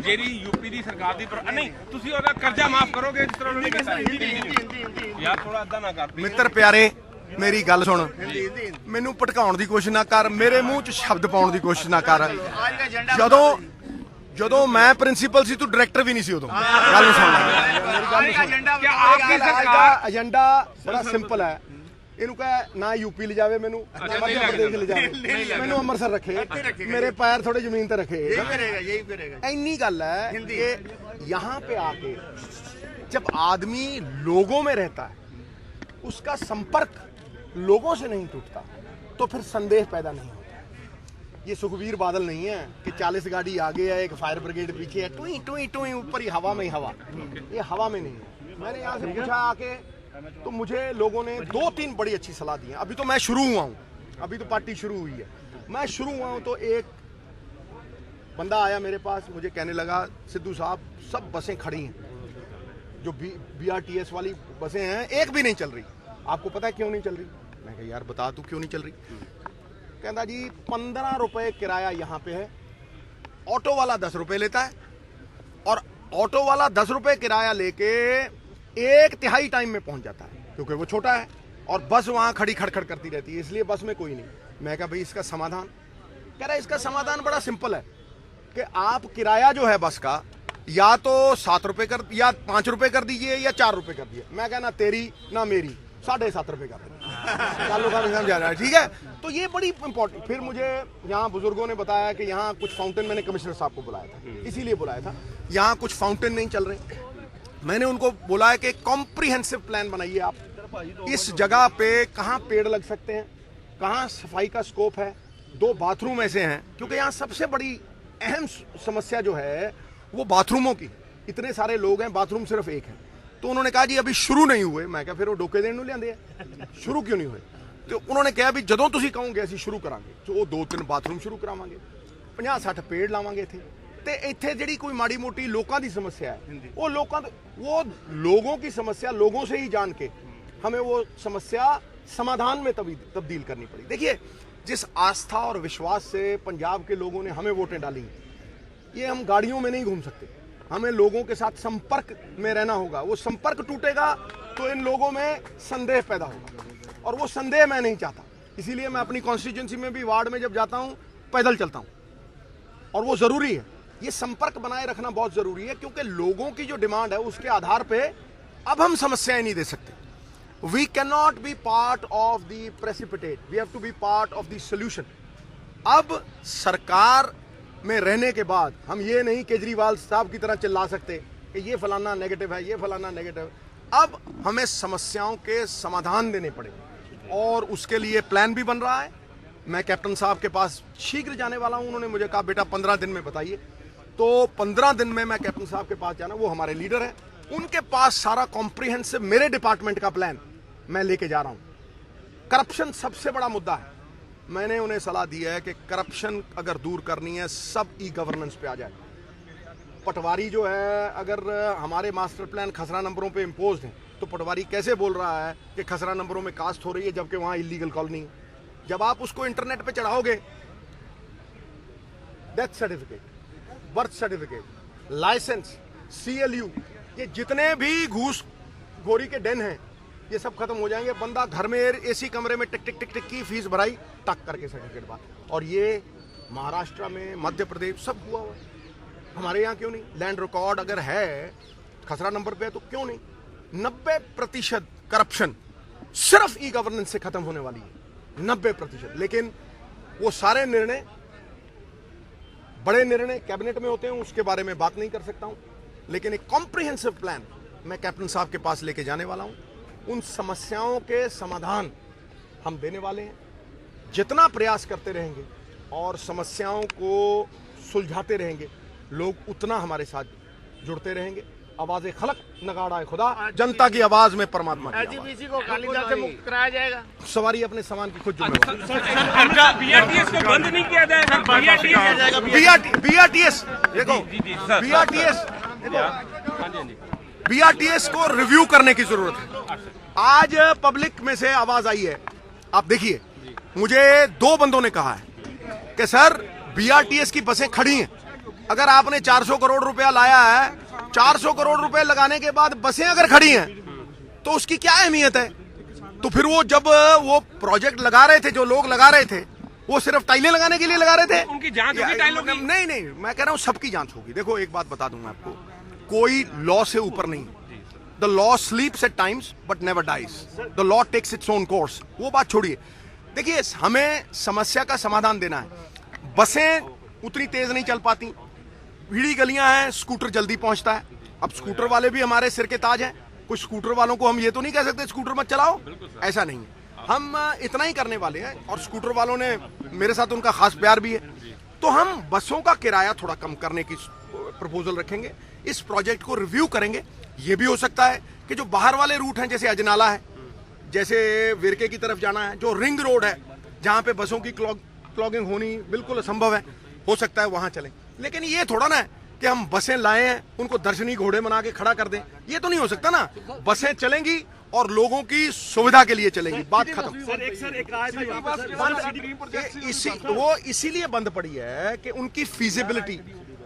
ਜਿਹੜੀ ਯੂਪੀ ਦੀ ਸਰਕਾਰ ਦੀ ਨਹੀਂ ਤੁਸੀਂ ਉਹਦਾ ਕਰਜ਼ਾ ਮਾਫ ਕਰੋਗੇ ਜਿਸ ਤਰ੍ਹਾਂ ਉਹਨੇ ਕੀਤਾ ਯਾਰ ਥੋੜਾ ਅੱਧਾ ਨਾ ਕਰ ਮਿੱਤਰ ਪਿਆਰੇ ਮੇਰੀ ਗੱਲ ਸੁਣ ਮੈਨੂੰ ਭਟਕਾਉਣ ਦੀ ਕੋਸ਼ਿਸ਼ ਨਾ ਕਰ ਮੇਰੇ ਮੂੰਹ 'ਚ ਸ਼ਬਦ ਪਾਉਣ ਦੀ ਕੋਸ਼ਿਸ਼ ਨਾ ਕਰ ਜਦੋਂ ਮੈਂ ਪ੍ਰਿੰਸੀਪਲ ਸੀ ਤੂੰ ਡਾਇਰੈਕਟਰ ਵੀ ਨਹੀਂ ਸੀ ਉਦੋਂ ਗੱਲ ਨੂੰ ਸੁਣ ਲੈ ਏਜੰਡਾ ਬੜਾ ਸਿੰਪਲ ਹੈ ਇਹਨੂੰ ਕਹੇ ਨਾ यूपी ले जावे मैनू ना मध्य प्रदेश ले जावे मैनू अमृतसर रखे मेरे पैर थोड़े जमीन पे रखे इन्नी गल है कि यहाँ पे आके जब आदमी लोगों में रहता है उसका संपर्क लोगों से नहीं टूटता तो फिर संदेह पैदा नहीं होता। ये सुखबीर बादल नहीं है कि 40 गाड़ी आगे है एक फायर ब्रिगेड पीछे है टुई टुई टुई ऊपर ही हवा में ही हवा ये हवा में नहीं है। मैंने यहाँ से पूछा आके तो मुझे लोगों ने 2-3 बड़ी अच्छी सलाह दी है। अभी तो मैं शुरू हुआ हूँ अभी तो पार्टी शुरू हुई है मैं शुरू हुआ हूँ तो एक बंदा आया मेरे पास मुझे कहने लगा सिद्धू साहब सब बसें खड़ी हैं जो BRTS वाली बसें हैं एक भी नहीं चल रही आपको पता है क्यों नहीं चल रही। मैं कहा यार बता तू क्यों नहीं चल रही। कहता जी 15 रुपए किराया यहाँ पे है ऑटो वाला 10 रुपए लेता है और ऑटो वाला 10 रुपए किराया लेके 1/3 टाइम में पहुंच जाता है क्योंकि वो छोटा है और बस वहां खड़ी खड़खड़ करती रहती है इसलिए बस में कोई नहीं। मैं कहा भाई इसका समाधान कह रहा है इसका समाधान बड़ा सिंपल है कि आप किराया जो है बस का या तो 7 रुपए कर या 5 रुपए कर दीजिए या 4 रुपए कर दीजिए। मैं कहा ना तेरी ना मेरी 7.5 रुपए कर दीजिए चालू का समझा रहा है ठीक है। तो ये बड़ी इंपॉर्टेंट फिर मुझे यहाँ बुजुर्गों ने बताया कि यहाँ कुछ फाउंटेन मैंने कमिश्नर साहब को बुलाया था इसीलिए बुलाया था यहाँ कुछ फाउंटेन नहीं चल रहे। मैंने उनको बोला है कि कॉम्प्रिहेंसिव प्लान बनाइए आप इस जगह पे कहाँ पेड़ लग सकते हैं कहाँ सफाई का स्कोप है 2 बाथरूम ऐसे हैं क्योंकि यहाँ सबसे बड़ी अहम समस्या जो है वो बाथरूमों की इतने सारे लोग हैं बाथरूम सिर्फ एक है। तो उन्होंने कहा जी अभी शुरू नहीं हुए। मैं क्या फिर वो डोके देने लिया शुरू क्यों नहीं हुए। तो उन्होंने कहा भी जदों तुसीं कहोगे असीं शुरू करांगे तो वो 2-3 बाथरूम शुरू करावांगे 50-60 पेड़ लावांगे इत्थे ते इत्थे जिहड़ी कोई माड़ी मोटी लोगों की समस्या है वो लोगों की समस्या लोगों से ही जान के हमें वो समस्या समाधान में तब्दील करनी पड़ी। देखिए जिस आस्था और विश्वास से पंजाब के लोगों ने हमें वोटें डाली ये हम गाड़ियों में नहीं घूम सकते हमें लोगों के साथ संपर्क में रहना होगा। वो संपर्क टूटेगा तो इन लोगों में संदेह पैदा होगा और वो संदेह मैं नहीं चाहता इसीलिए मैं अपनी कॉन्स्टिट्यूंसी में भी वार्ड में जब जाता हूँ पैदल चलता हूँ और वो जरूरी है। ये संपर्क बनाए रखना बहुत जरूरी है क्योंकि लोगों की जो डिमांड है उसके आधार पे अब हम समस्याएं नहीं दे सकते। We cannot be part of the precipitate we have to be part of the solution. अब सरकार में रहने के बाद हम ये नहीं केजरीवाल साहब की तरह चिल्ला सकते कि ये फलाना नेगेटिव है ये फलाना नेगेटिव। अब हमें समस्याओं के समाधान देने पड़ेंगे और उसके लिए प्लान भी बन रहा है। मैं कैप्टन साहब के पास शीघ्र जाने वाला हूं। उन्होंने मुझे कहा बेटा 15 दिन में बताइए तो 15 दिन में मैं कैप्टन साहब के पास जाना वो हमारे लीडर हैं उनके पास सारा कॉम्प्रिहेंसिव मेरे डिपार्टमेंट का प्लान मैं लेके जा रहा हूं। करप्शन सबसे बड़ा मुद्दा है। मैंने उन्हें सलाह दी है कि करप्शन अगर दूर करनी है सब ई-गवर्नेंस पे आ जाए। पटवारी जो है अगर हमारे मास्टर प्लान खसरा नंबरों पे इम्पोज हैं तो पटवारी कैसे बोल रहा है कि खसरा नंबरों में कास्ट हो रही है जबकि वहां इलीगल कॉलोनी है। जब आप उसको इंटरनेट पे चढ़ाओगे death certificate birth certificate license CLU ये जितने भी घूस गोरी के डेन हैं ये सब खत्म हो जाएंगे। बंदा घर में AC कमरे में टिक टिक टिक टिक की फीस भराई टक करके सर्टिफिकेट बात। और ये महाराष्ट्र में मध्य प्रदेश सब हुआ हुआ है हमारे यहाँ क्यों नहीं। लैंड रिकॉर्ड अगर है खसरा नंबर पे है तो क्यों नहीं। 90% करप्शन सिर्फ ई-गवर्नेंस से खत्म होने वाली है 90%। लेकिन वो सारे निर्णय बड़े निर्णय कैबिनेट में होते हैं उसके बारे में बात नहीं कर सकता हूं लेकिन एक कॉम्प्रिहेंसिव प्लान मैं कैप्टन साहब के पास लेके जाने वाला हूं। उन समस्याओं के समाधान हम देने वाले हैं। जितना प्रयास करते रहेंगे और समस्याओं को सुलझाते रहेंगे लोग उतना हमारे साथ जुड़ते रहेंगे। आवाज़े खलक नगाड़ा खुदा जनता की आवाज में परमात्मा की एलजीबीसी को कालीदास से मुक्त कराया जाएगा। सवारी अपने सामान की खुद जिम्मेदारी। BRTS को बंद नहीं किया जाएगा। BRTS देखो BRTS को रिव्यू करने की जरूरत है। आज पब्लिक में से आवाज आई है आप देखिए मुझे 2 बंदों ने कहा है कि सर BRTS की बसें खड़ी हैं अगर आपने 400 करोड़ रुपया लाया है, 400 करोड़ रुपए लगाने के बाद बसें अगर खड़ी हैं तो उसकी क्या अहमियत है? तो फिर वो जब वो प्रोजेक्ट लगा रहे थे, जो लोग लगा रहे थे, वो सिर्फ टाइलें लगाने के लिए लगा रहे थे? उनकी जांच होगी टाइलों की? नहीं नहीं, मैं कह रहा हूं सबकी जांच होगी। देखो एक बात बता दूंगा आपको, कोई लॉ से ऊपर नहीं। The law sleeps at times but never dies, the law takes its own course. वो बात छोड़िए, देखिए हमें समस्या का समाधान देना है। बसें उतनी तेज नहीं चल पाती, भीड़ी गलियां हैं, स्कूटर जल्दी पहुंचता है। अब स्कूटर वाले भी हमारे सिर के ताज हैं, कुछ स्कूटर वालों को हम ये तो नहीं कह सकते स्कूटर मत चलाओ, ऐसा नहीं है। हम इतना ही करने वाले हैं, और स्कूटर वालों ने मेरे साथ उनका खास प्यार भी है, तो हम बसों का किराया थोड़ा कम करने की प्रपोजल रखेंगे, इस प्रोजेक्ट को रिव्यू करेंगे। ये भी हो सकता है कि जो बाहर वाले रूट हैं, जैसे अजनाला है, जैसे विरके की तरफ जाना है, जो रिंग रोड है जहां पे बसों की क्लॉगिंग होनी बिल्कुल असंभव है, हो सकता है वहां चलें। लेकिन ये थोड़ा ना है कि हम बसें लाए हैं, उनको दर्शनी घोड़े बना के खड़ा कर दें, ये तो नहीं हो सकता ना। बसें चलेंगी और लोगों की सुविधा के लिए चलेंगी, बात खत्म। वो इसीलिए बंद पड़ी है कि उनकी फीजिबिलिटी,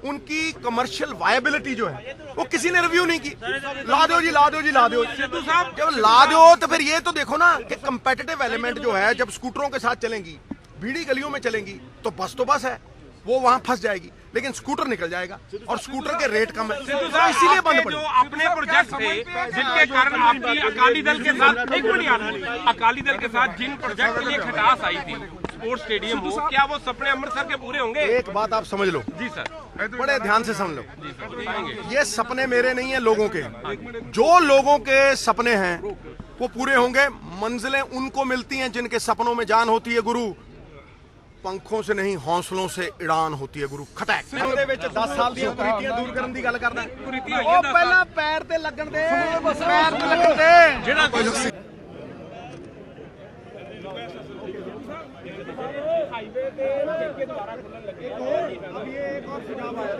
उनकी कमर्शियल वायबिलिटी जो है वो किसी ने रिव्यू नहीं की। ला दो जी, ला दो जी, ला दो। जब ला दो तो फिर ये तो देखो ना कि कंपेटिटिव एलिमेंट जो है, जब स्कूटरों के साथ चलेंगी, भीड़ी गलियों में चलेंगी, तो बस है, वो वहां फंस जाएगी, लेकिन स्कूटर निकल जाएगा और स्कूटर के रेट कम है, तो इसीलिए बंद पड़ी। जो अपने प्रोजेक्ट थे जिनके कारण आपकी अकाली दल के साथ, एक मिनट यार, अकाली दल के साथ जिन प्रोजेक्ट के लिए खटास आई थी, स्पोर्ट्स स्टेडियम हो, क्या वो सपने अमृतसर के पूरे होंगे? एक बात आप समझ लो जी सर, बड़े ध्यान से समझ लो, जी सर बताएंगे। ये सपने मेरे नहीं है, लोगों के। जो लोगों के सपने हैं वो पूरे होंगे। मंजिलें उनको मिलती हैं जिनके सपनों में जान होती है गुरु, पंखों से नहीं हौसलों से उड़ान होती है गुरु। खटैक 10 साल ਦੀਆਂ ਕੁਰੀਤੀਆਂ ਦੂਰ ਕਰਨ ਦੀ ਗੱਲ ਕਰਦਾ। ਉਹ ਪਹਿਲਾਂ ਪੈਰ ਤੇ ਲੱਗਣ ਦੇ, ਪੈਰ ਤੇ ਲੱਗਣ ਦੇ ਜਿਹੜਾ ਹਾਈਵੇ ਤੇ ਠੇਕੇ ਦੁਆਰਾ ਖੁੱਲਣ ਲੱਗੇ। ਅਭੀ एक और सुझाव आया।